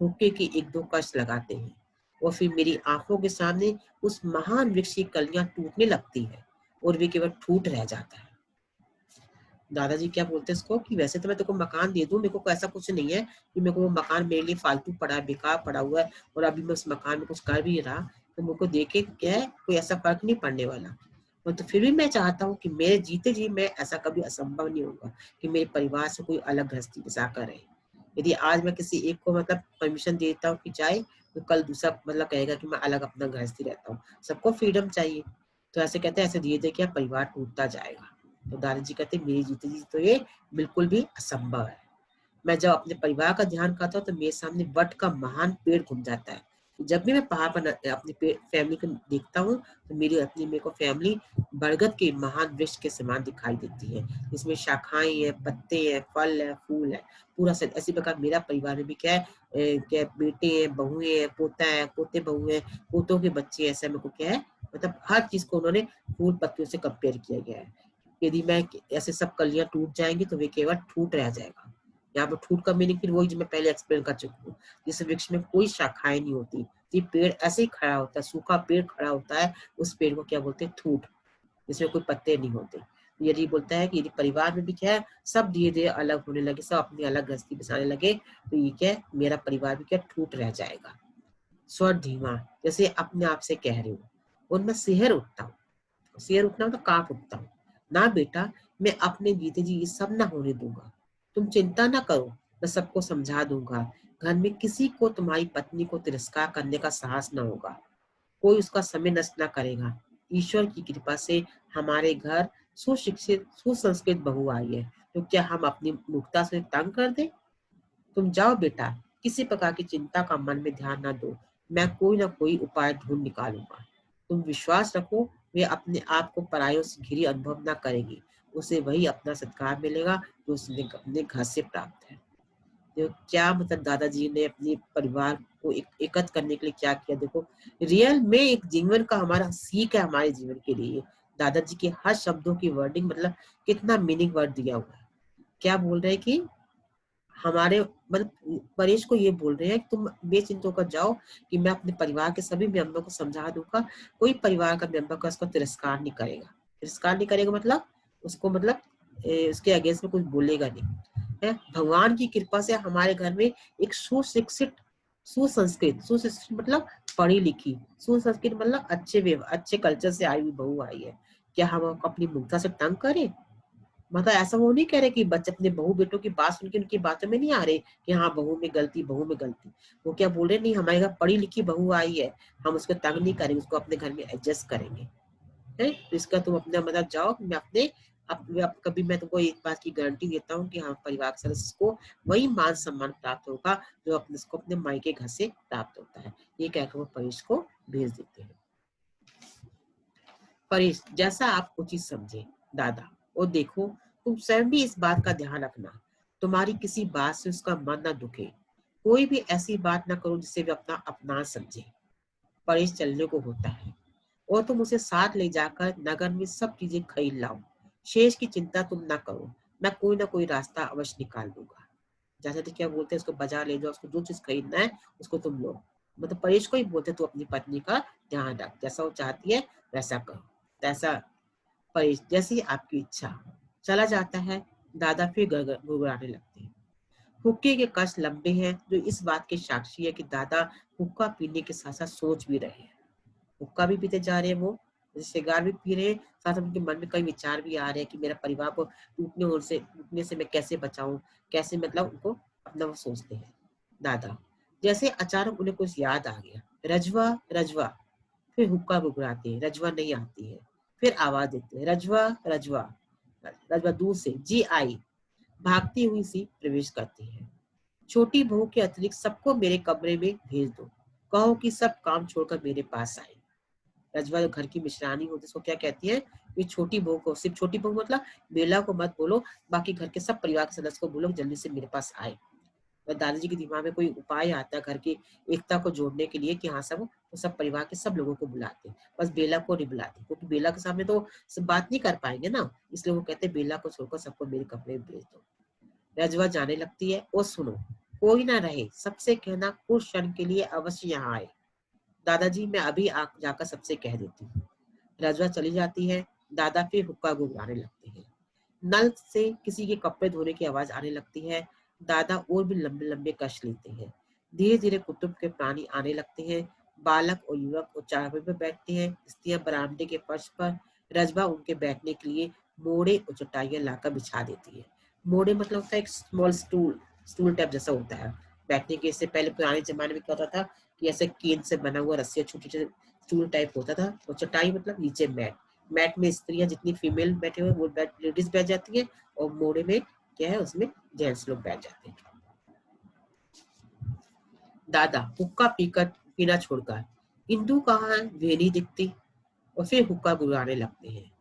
हुक्के की एक दो कश लगाते हैं और फिर मेरी आंखों के सामने उस महान वृक्ष की कलियां टूटने लगती है और वे केवल ठूट रह जाता है। दादाजी क्या बोलते हैं इसको कि वैसे तो मैं तेको मकान दे दूं, मेरे को ऐसा कुछ नहीं है कि मेरे को वो मकान मेरे लिए फालतू पड़ा है, बेकार पड़ा हुआ है, और अभी मैं उस मकान में कुछ कर भी नहीं रहा, तो मेरे को देखे क्या है, कोई ऐसा फर्क नहीं पड़ने वाला। और तो फिर भी मैं चाहता हूँ कि मेरे जीते जी मैं ऐसा कभी असंभव नहीं होगा कि मेरे परिवार से कोई अलग गृहस्थी बसा कर रहे। यदि आज मैं किसी एक को मतलब परमिशन देता हूँ कि जाए, तो कल दूसरा मतलब कहेगा कि मैं अलग अपना गृहस्थी रहता हूँ। सबको फ्रीडम चाहिए। तो ऐसे कहते हैं, ऐसे धीरे धीरे क्या परिवार टूटता जाएगा। तो दादाजी कहते मेरी जीते जी तो ये बिल्कुल भी असंभव है। मैं जब अपने परिवार का ध्यान करता हूँ तो मेरे सामने वट का महान पेड़ घूम जाता है। जब भी मैं पहाड़ पर अपनी फैमिली को देखता हूँ तो मेरे को फैमिली बरगद के महान वृक्ष के समान दिखाई देती है, इसमें शाखाएं हैं, पत्ते हैं, फल है, फूल है, पूरा सेट। इसी प्रकार मेरा परिवार में भी क्या है, क्या बेटे हैं, बहुएं हैं, पोता है, पोते बहू है, पोतों के बच्चे, ऐसा मेरे को क्या है, मतलब हर चीज को उन्होंने फूल पत्तियों से कंपेयर किया गया है। यदि मैं ऐसे सब कलियां टूट जाएंगी तो वे केवल ठूट रह जाएगा। यहाँ पर ठूट का मीनिंग फिर वही जो मैं पहले एक्सप्लेन कर चुकी हूँ, जिस वृक्ष में कोई शाखाएं नहीं होती, ये पेड़ ऐसे ही खड़ा होता है, सूखा पेड़ खड़ा होता है, उस पेड़ को क्या बोलते हैं? ठूट, जिसमें कोई पत्ते नहीं होते। यदि बोलता है कि यदि परिवार में भी क्या है, सब धीरे धीरे अलग होने लगे, सब अपनी अलग गृहस्थी बसाने लगे, तो ये क्या है, मेरा परिवार भी क्या ठूट रह जाएगा। स्वर धीमा, जैसे अपने आप से कह रही हूँ, और मैं सिहर उठता हूँ। सिर उठना तो कांप उठता हूँ। ना बेटा, मैं अपने जीते जी ये सब ना होने दूंगा। तुम चिंता ना करो, मैं सबको समझा दूंगा। घर में किसी को तुम्हारी पत्नी को तिरस्कार करने का साहस ना होगा। कोई उसका समय नष्ट ना करेगा। ईश्वर की कृपा से हमारे घर सुशिक्षित सुसंस्कृत बहू आई है, तो क्या हम अपनी मूर्खता से तंग कर दें? तुम जाओ बेटा, किसी प्रकार की चिंता का मन में ध्यान ना दो। मैं कोई ना कोई उपाय ढूंढ निकालूंगा। तुम विश्वास रखो, वे अपने आप को परायों से घिरी अनुभव ना करेगी। उसे वही अपना सत्कार मिलेगा जो उसने अपने घर से प्राप्त है। तो क्या मतलब दादाजी ने अपने परिवार को एकत्र करने के लिए क्या किया? देखो, रियल में एक जीवन का हमारा सीख है हमारे जीवन के लिए। दादाजी के हर शब्दों की वर्डिंग मतलब कितना मीनिंग वर्ड दिया हुआ है। क्या बोल रहे हैं कि हमारे मतलब परेश को ये बोल रहे हैं कि तुम बेचिंत होकर जाओ, कि मैं अपने परिवार के सभी मेंबर को समझा दूंगा। कोई परिवार का मेंबर का उसको तिरस्कार नहीं करेगा। तिरस्कार नहीं करेगा मतलब उसको मतलब उसके अगेंस्ट में कुछ बोलेगा नहीं है। भगवान की कृपा से हमारे घर में एक सुशिक्षित सुशिक्षित मतलब पढ़ी लिखी, सुसंस्कृत मतलब अच्छे कल्चर से आई हुई बहू आई है। क्या हम अपनी मुग्धा से तंग करें? मतलब ऐसा वो नहीं कह रहे कि बच्चे अपने बहू बेटों की बात सुन के उनकी बातों में नहीं आ रहे कि हाँ बहू में गलती, बहू में गलती। वो क्या बोल रहे, नहीं हमारे घर पढ़ी लिखी बहू आई है, हम उसको तंग नहीं करेंगे, उसको अपने घर में एडजस्ट करेंगे। है तो इसका तुम अपना मतलब जाओ, मैं अपने कभी मैं तुमको एक बात की गारंटी देता हूँ कि हाँ परिवार के सदस्य को वही मान सम्मान प्राप्त होगा जो अपने उसको अपने मायके घर से प्राप्त होता है। ये कहकर वो परेश को भेज देते हैं। परेश, जैसा आप उचित समझे दादा। और देखो, तुम स्वयं भी इस बात का ध्यान रखना, तुम्हारी किसी बात से उसका मन न दुखे। कोई भी ऐसी बात ना करो जिससे वे अपना अपना समझे। परेश चलने को होता है और तुम उसे साथ ले जाकर नगर में सब चीजें खरीद लाओ। शेष की चिंता तुम ना करो, मैं कोई ना कोई रास्ता अवश्य निकाल दूंगा। जैसे तो क्या बोलते हैं, उसको बाजार ले जाओ, उसको जो चीज खरीदना है उसको तुम लो। मतलब परेश को ही बोलते तू अपनी पत्नी का ध्यान रख, जैसा वो चाहती है वैसा करो। ऐसा परेश, जैसी आपकी इच्छा। चला जाता है। दादा फिर गुड़गुड़ाने लगते हैं। हुक्के के कष्ट लंबे हैं जो इस बात के साक्षी है कि दादा हुक्का पीने के साथ साथ सोच भी रहे हैं। हुक्का भी पीते जा रहे हैं वो, सिगार भी पी रहे हैं, साथ साथ उनके मन में कई विचार भी आ रहे हैं कि मेरा परिवार को टूटने से मैं कैसे बचाऊं, कैसे मतलब उनको अपना वो सोचते हैं दादा। जैसे अचानक उन्हें कुछ याद आ गया। रजवा, रजवा। फिर हुक्का गुगराते हैं, रजवा नहीं आती है। फिर आवाज देते हैं, रजवा, रजवा। रजवा दूर से जी आई भागती हुई सी प्रवेश करती है। छोटी बहू के अतिरिक्त सबको मेरे कमरे में भेज दो, कहो कि सब काम छोड़कर मेरे पास आए। रजवा जो घर की मिश्रानी होती है उसको क्या कहती है, ये छोटी बहू को, सिर्फ छोटी बहू मतलब बेला को मत बोलो, बाकी घर के सब परिवार के सदस्य को बोलो जल्दी से मेरे पास आए। और दादाजी के दिमाग में कोई उपाय आता है घर की एकता को जोड़ने के लिए कि हाँ सब, तो सब परिवार के सब लोगों को बुलाते हैं, बस बेला को नहीं बुलाते क्योंकि बेला के सामने तो सब बात नहीं कर पाएंगे ना, इसलिए वो कहते हैं बेला को छोड़कर सबको मेरे कमरे में भेज दो। रजवा जाने लगती है। और सुनो, कोई ना रहे, सबसे कहना कुछ क्षण के लिए अवश्य यहाँ आए। दादाजी मैं अभी जाकर सबसे कह देती हूँ। रजवा चली जाती है। दादा फिर हुक्का गुगराने लगते हैं। नल से किसी के कपड़े धोने की आवाज आने लगती है। दादा और भी लंबे लंबे कश लेते हैं। धीरे धीरे कुतुब के प्राणी आने लगते हैं। बालक और युवक और चारपाई पर बैठते हैं। स्त्रियां बरामदे के फर्श पर। रजवा उनके बैठने के लिए मोड़े और चटाइयां लाकर बिछा देती है। मोड़े मतलब होता है एक स्मॉल स्टूल, स्टूल टाइप जैसा होता है बैठने के। इससे पहले पुराने जमाने में क्या होता था कि ऐसे केन से बना हुआ रस्सियां छोटी छोटी स्टूल टाइप होता था। और चटाई मतलब नीचे मैट, मैट में स्त्रियां जितनी फीमेल बैठे हुए वो लेडीज बैठ जाती है, और मोड़े में क्या है उसमें जेंट्स लोग बैठ जाते हैं। दादा हुक्का पीकर पीना छोड़कर, इंदू कहाँ है, वे नहीं दिखती। और फिर हुक्का गुराने लगते हैं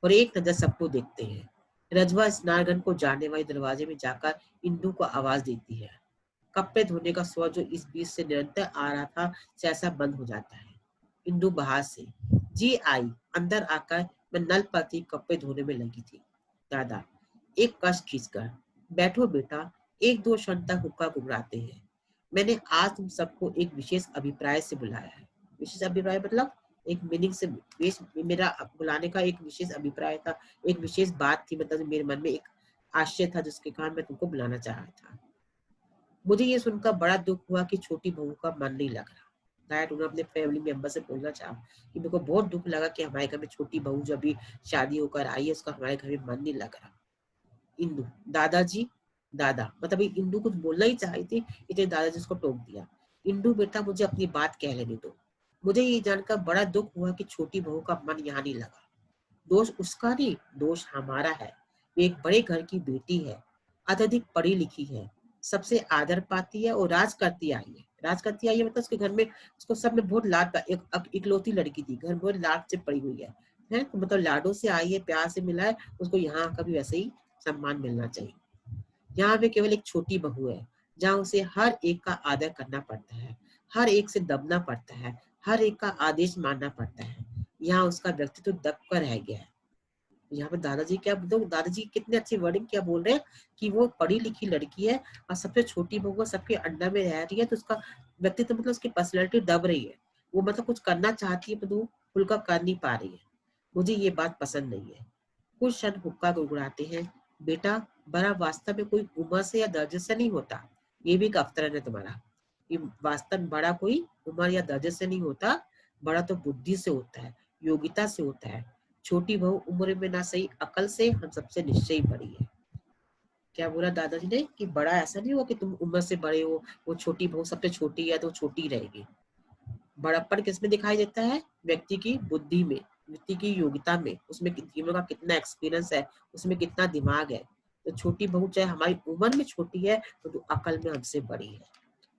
और एक नजर सबको देखते हैं। रजवा स्नानगृह को जाने वाले दरवाजे में जाकर इंदू को आवाज देती है। कपड़े धोने का स्वर जो इस बीच से निरंतर आ रहा था सहसा बंद हो जाता है। इंदू बाहर से जी आई। अंदर आकर मैं नल पर थी, कपड़े धोने में लगी थी। दादा एक कश खींचकर, बैठो बेटा, एक दो क्षण तक हुक्का गुगराते हैं। मैंने आज तुम सबको एक विशेष अभिप्राय से बुलाया है। विशेष अभिप्राय मतलब एक मीनिंग से मेरा बुलाने का एक विशेष अभिप्राय था, एक विशेष बात थी, मतलब मेरे मन में एक आशय था जिसके कारण मैं तुमको बुलाना चाह रहा था। मुझे ये सुनकर बड़ा दुख हुआ कि छोटी बहू का मन नहीं लग रहा। दैट उन्होंने अपने फैमिली मेंबर से बोलना चाहा कि मेरे को बहुत दुख लगा कि हमारे घर में छोटी बहू जो अभी शादी होकर आई है उसका हमारे घर में मन नहीं लग रहा। इंदु, दादाजी, दादा, मतलब ये इंदु कुछ बोलना ही चाही थी, इतने दादाजी उसको टोक दिया। इंदु बेटा मुझे अपनी बात कह लेने दो। मुझे ये जानकर बड़ा दुख हुआ कि छोटी बहू का मन यहाँ नहीं लगा। दोष उसका नहीं, दोष हमारा है। वो एक बड़े घर की बेटी है, अत्यधिक पढ़ी लिखी है, सबसे आदर पाती है और राज करती आई है। राज करती आई है मतलब उसके घर में उसको सब में बहुत लाड, इकलौती लड़की थी, घर में बहुत लाड से पड़ी हुई है तो मतलब लाडों से आई है, प्यार से मिला है, उसको यहाँ का भी वैसे ही सम्मान मिलना चाहिए। यहाँ पे केवल एक छोटी बहू है, जहाँ उसे हर एक का आदर करना पड़ता है, हर एक से दबना पड़ता है, हर एक का आदेश मानना पड़ता है। यहाँ उसका व्यक्तित्व दब कर रह गया है। यहाँ पे दादाजी क्या तो दादाजी कितने अच्छी वर्डिंग क्या बोल रहे हैं कि वो पढ़ी लिखी लड़की है और सबसे छोटी बहू सबके अंडर में रह रही है, तो उसका व्यक्तित्व मतलब उसकी पर्सनैलिटी दब रही है। वो मतलब कुछ करना चाहती है पर वो खुलकर कर नहीं पा रही है। मुझे ये बात पसंद नहीं है। कुछ क्षण हुक्का गुड़गुड़ाते हैं। बेटा, बड़ा वास्तव में कोई उम्र से या दर्जे से नहीं होता। ये भी एक अवतरण है तुम्हारा। ये वास्तव में बड़ा कोई उम्र या दर्जे से नहीं होता, बड़ा तो बुद्धि से होता है, योग्यता से होता है। छोटी बहू उम्र में ना सही, अकल से हम सबसे निश्चय बड़ी है। क्या बोला दादाजी ने कि बड़ा ऐसा नहीं हुआ कि तुम उम्र से बड़े हो, वो छोटी बहू सबसे छोटी है तो छोटी रहेगी। बड़प्पन किसमें दिखाई देता है? व्यक्ति की बुद्धि में, व्यक्ति की योग्यता में, उसमें जीवन का कितना एक्सपीरियंस है, उसमें कितना दिमाग है। तो छोटी बहू चाहे हमारी उम्र में छोटी है तो अकल में हमसे बड़ी है,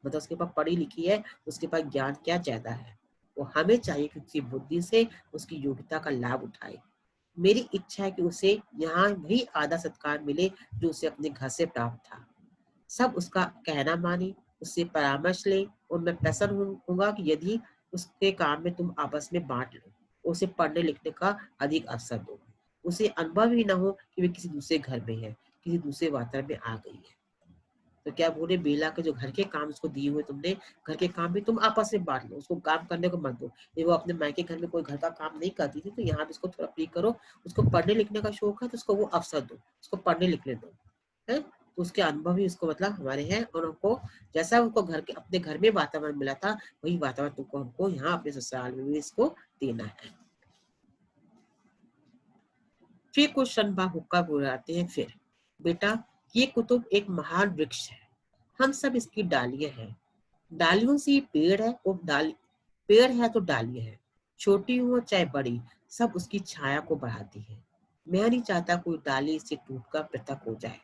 मतलब उसके पास पढ़ी लिखी है, उसके पास ज्ञान क्या ज्यादा है। वो हमें चाहिए कि उसकी बुद्धि से उसकी योग्यता का लाभ उठाए। मेरी इच्छा है कि उसे यहाँ भी आधा सत्कार मिले जो उसे अपने घर से प्राप्त था। सब उसका कहना माने, उससे परामर्श ले और मैं प्रसन्न होऊंगा कि यदि उसके काम में तुम आपस में बांट लो, उसे पढ़ने लिखने का अधिक अवसर दो। उसे अनुभव ही ना हो कि वे किसी दूसरे घर में है, किसी दूसरे वातावरण में आ गई है। तो क्या बोले, बेला के जो घर के काम उसको दिए हुए तुमने, घर के काम भी तुम आपस में बांट लो, उसको काम करने को मत दो। ये वो अपने मायके घर में कोई घर का काम नहीं करती थी, तो यहाँ भी उसको थोड़ा फ्री करो। उसको पढ़ने लिखने का शौक है तो उसको वो अवसर दो, उसको पढ़ने लिखने दो, है तो उसके अनुभव ही उसको मतलब हमारे हैं, और उनको जैसा उनको घर के अपने घर में वातावरण मिला था वही वातावरण तुमको हमको यहाँ अपने ससुराल में भी इसको देना है। फिर कुछ क्षण बाद हुक्का बुलाते हैं। फिर बेटा, ये कुतुब एक महान वृक्ष है, हम सब इसकी डालियां हैं। डालियों से ये पेड़ है, और पेड़ है तो डालियां है, छोटी हो चाहे बड़ी, सब उसकी छाया को बढ़ाती है। मैं नहीं चाहता कोई डाली इससे टूटकर पृथक हो जाए।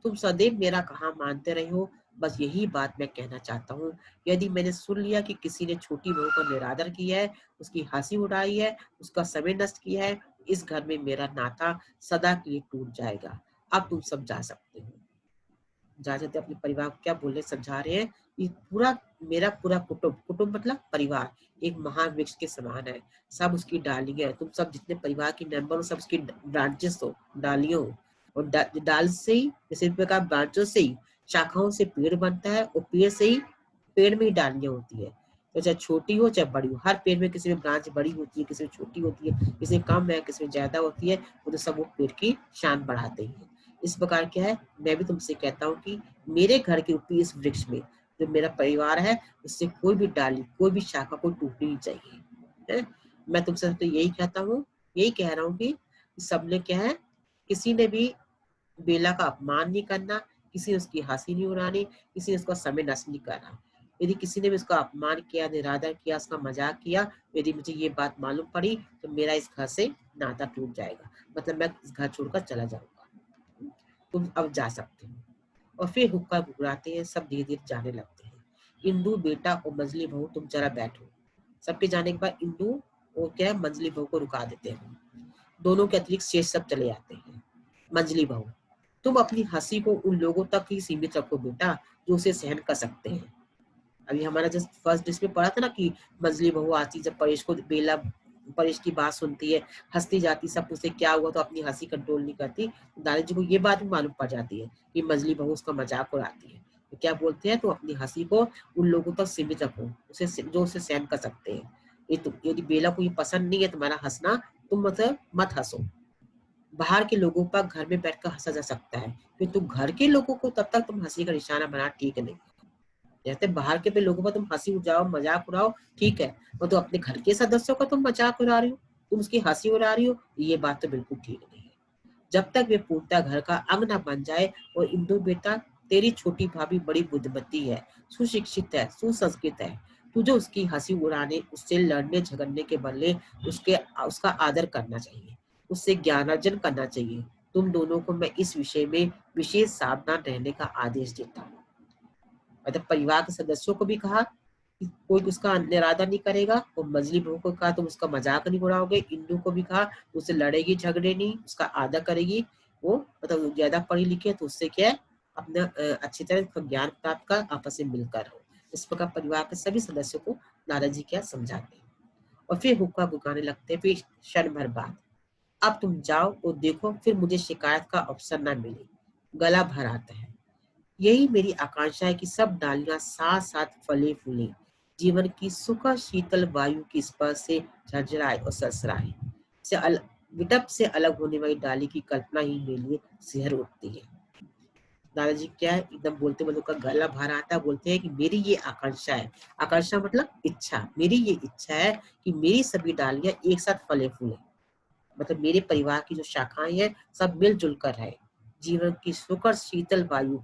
तुम सदैव मेरा कहा मानते रहे हो, बस यही बात मैं कहना चाहता हूँ। यदि मैंने सुन लिया कि किसी ने छोटी बहू का निरादर किया है, उसकी हंसी उड़ाई है, उसका समय नष्ट किया है, इस घर में मेरा नाता सदा के लिए टूट जाएगा। अब तुम सब जा सकते हो। जा सकते अपने परिवार को क्या बोलने समझा रहे हैं, ये पूरा मेरा पूरा कुटुंब, कुटुंब मतलब परिवार एक महान वृक्ष के समान है। सब उसकी डालियां हैं, तुम सब जितने परिवार के मेंबर हो सब उसकी ब्रांचेस हो, डालियों हो। और डाल से ही, जैसे प्रकार ब्रांचों से ही शाखाओं से पेड़ बनता है, और पेड़ से ही पेड़ में ही डालियां होती है। तो चाहे छोटी हो चाहे बड़ी हो, हर पेड़ में किसी में ब्रांच बड़ी होती है, किसी में छोटी होती है, किसी में कम है, किसी में ज्यादा होती है, वो तो सब वो पेड़ की शान बढ़ाते हैं। इस प्रकार क्या है, मैं भी तुमसे कहता हूँ कि मेरे घर के ऊपर इस वृक्ष में जो मेरा परिवार है, उससे कोई भी डाली, कोई भी शाखा कोई टूटनी नहीं चाहिए, है? मैं तुमसे तो यही कहता हूँ, यही कह रहा हूँ कि सबने क्या है, किसी ने भी बेला का अपमान नहीं करना, किसी ने उसकी हंसी नहीं उड़ानी, किसी ने उसका समय नष्ट नहीं करना। यदि किसी ने भी उसका अपमान किया, निरादर किया, उसका मजाक किया, यदि मुझे ये बात मालूम पड़ी तो मेरा इस घर से नाता टूट जाएगा, मतलब मैं इस घर छोड़कर चला जाऊंगा। तुम अब जा सकते हो। और फिर हुक्का घुघराते हैं, सब धीरे धीरे जाने लगते हैं। इंदु बेटा और मंजली बहू तुम जरा बैठो। सबके जाने के बाद इंदु वो क्या है मंजली बहू को रुका देते हैं। दोनों के अतिरिक्त शेष सब चले जाते हैं। मंजली बहू, तुम अपनी हंसी को उन लोगों तक ही सीमित रखो बेटा जो उसे सहन कर सकते हैं। अभी हमारा जस्ट फर्स्ट डिस्क में पढ़ा था ना कि मंजली बहू आती, जब परेश को बेला परेश की बात सुनती है, हंसती जाती, सब पूछते क्या हुआ तो अपनी हंसी कंट्रोल नहीं करती। दादाजी को ये बात भी मालूम पड़ जाती है कि मंजली बहू उसका मजाक उड़ाती है। तो क्या बोलते हैं, तो अपनी हंसी को उन लोगों तक सीमित रखो उसे जो उसे सहन कर सकते हैं। ये तो यदि बेला को ये पसंद नहीं है तुम्हारा हंसना, तुम मतलब मत हंसो। बाहर के लोगों पर घर में बैठकर हंसा जा सकता है, किंतु घर के लोगों को तब तक तुम हंसी का निशाना बना ठीक नहीं। जैसे बाहर के पे लोगों पर तुम हंसी उड़ाओ, मजाक उड़ाओ, ठीक है, और तो अपने घर के सदस्यों का तुम मजाक उड़ा रही हो, तुम उसकी हंसी उड़ा रही हो, ये बात तो बिल्कुल ठीक नहीं है। जब तक वे पूर्णतः घर का अंग न बन जाए। और इंदु बेटा, तेरी छोटी भाभी बड़ी बुद्धिमती है, सुशिक्षित है, सुसंस्कृत है। तुझे उसकी हंसी उड़ाने, उससे लड़ने झगड़ने के बदले उसके उसका आदर करना चाहिए, उससे ज्ञानार्जन करना चाहिए। तुम दोनों को मैं इस विषय में विशेष सावधान रहने का आदेश देता हूँ। मतलब परिवार के सदस्यों को भी कहा कि कोई उसका निरादर नहीं करेगा, और मंझली बहू को कहा तुम उसका मजाक नहीं उड़ाओगे। इंदू को भी कहा उससे लड़ेगी झगड़े नहीं, उसका आदर करेगी। वो मतलब ज्यादा पढ़ी लिखी है तो उससे क्या है, अपना अच्छी तरह ज्ञान प्राप्त कर आपस में मिलकर रहो। इस प्रकार परिवार के सभी सदस्यों को दादाजी क्या समझाते हैं। और फिर हुक्का गुगाने लगते हैं। फिर क्षण भर बाद, अब तुम जाओ और देखो, फिर मुझे शिकायत का अवसर न मिले। गला भर आता है। यही मेरी आकांक्षा है कि सब डालियां साथ साथ फले फूले, जीवन की सुखद शीतल वायु की स्पर्श से झरझराए और सरसराए। विटप से अलग होने वाली डाली की कल्पना ही मेरे लिए सिहर उठती है। दादाजी क्या है, एकदम बोलते बोलते का गला भर आता है। बोलते हैं कि मेरी ये आकांक्षा है, आकांक्षा मतलब इच्छा, मेरी ये इच्छा है कि मेरी सभी डालियां एक साथ फले फूले। मतलब मेरे परिवार की जो शाखाएं हैं सब मिलजुल कर रहे। जीवन की सुखद शीतल वायु,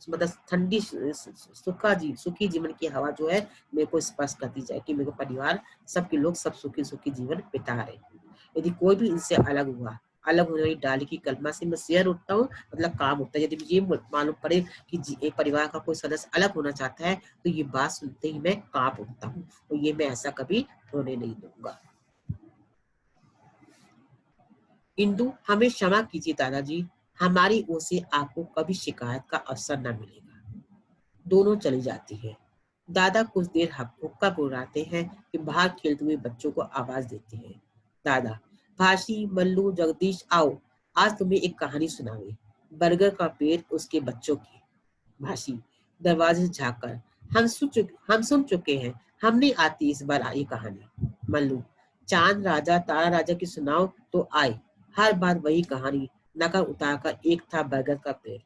मतलब ठंडी सुखी जीवन की हवा जो है मेरे को स्पर्श करती जाए, कि मेरे को परिवार सबके लोग सब सुखी सुखी जीवन बिता रहे। यदि कोई भी इनसे अलग हुआ, अलग होने वाली डाली की कल्पना से मैं शेयर उठता हूँ, मतलब काम उठता है। यदि मुझे मालूम पड़े कि एक परिवार का कोई सदस्य अलग होना चाहता है, तो ये बात सुनते ही मैं कांप उठता हूँ, और ये मैं ऐसा कभी होने नहीं दूंगा। इंदु, हमें क्षमा कीजिए दादाजी, हमारी ओर से आपको कभी शिकायत का अवसर न मिलेगा। दोनों चली जाती है। दादा कुछ देर हुक्का गुर्राते हैं, कि बाहर खेलते हुए बच्चों को आवाज देते हैं। दादा, भाशी, मल्लू, जगदीश, आओ, आज तुम्हें एक कहानी सुनावे। बरगद का पेड़, उसके बच्चों की। भाशी दरवाजे से झांककर, हम सुन चुके हैं, हम नहीं आती इस बार ये कहानी। मल्लू, चांद राजा तारा राजा की सुनाओ तो आए, हर बार वही कहानी, नकल उतारकर एक था बरगद का पेड़।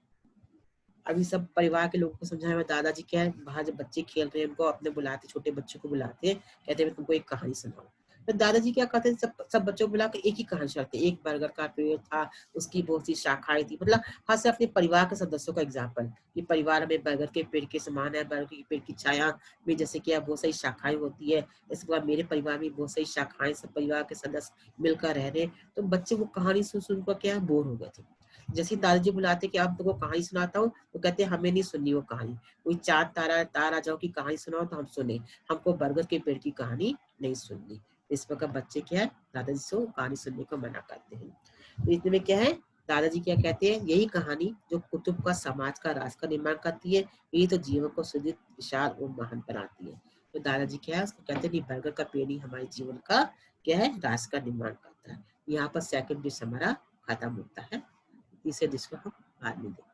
अभी सब परिवार के लोगों को समझाया। मैं दादाजी क्या है, बाहर जब बच्चे खेल रहे हैं उनको अपने बुलाते, छोटे बच्चों को बुलाते हैं, कहते हैं मैं तुमको एक कहानी सुनाऊं। तो दादाजी क्या करते हैं, सब बच्चों को बुलाकर एक ही कहानी सुनाते। एक बरगद का पेड़ था, उसकी बहुत सी शाखाएं थी। मतलब हर से अपने परिवार के सदस्यों का एग्जाम्पल, कि परिवार में बरगद के पेड़ के समान है, बरगद के पेड़ की छाया में जैसे कि बहुत सारी शाखाएं होती है, इसके बाद मेरे परिवार में बहुत सारी शाखाएं, सब परिवार के सदस्य मिलकर रह रहे। तो बच्चे वो कहानी सुन सुनकर क्या बोर हो गए थे। जैसे दादाजी बुलाते कि अब तुमको कहानी सुनाता हूँ, तो कहते हमें नहीं सुननी वो कहानी, कोई चार तारा राजाओं की कहानी सुनाओ तो हम सुने, हमको बरगद के पेड़ की कहानी नहीं सुननी। इस प्रकार बच्चे क्या है, दादाजी से कहानी सुनने को मना करते हैं। तो इतने में क्या है, दादाजी क्या कहते हैं, यही कहानी जो कुटुंब का, समाज का, राष्ट्र का निर्माण करती है, यही तो जीवन को सुदृढ़, विशाल और महान बनाती है। तो दादाजी क्या है, उसको कहते हैं नहीं, बरगद का पेड़ ही हमारे जीवन का क्या है, राष्ट्र का निर्माण करता है। यहाँ पर सेकंड डिश हमारा खत्म होता है। तीसरे डिश को हम बाद में देखेंगे।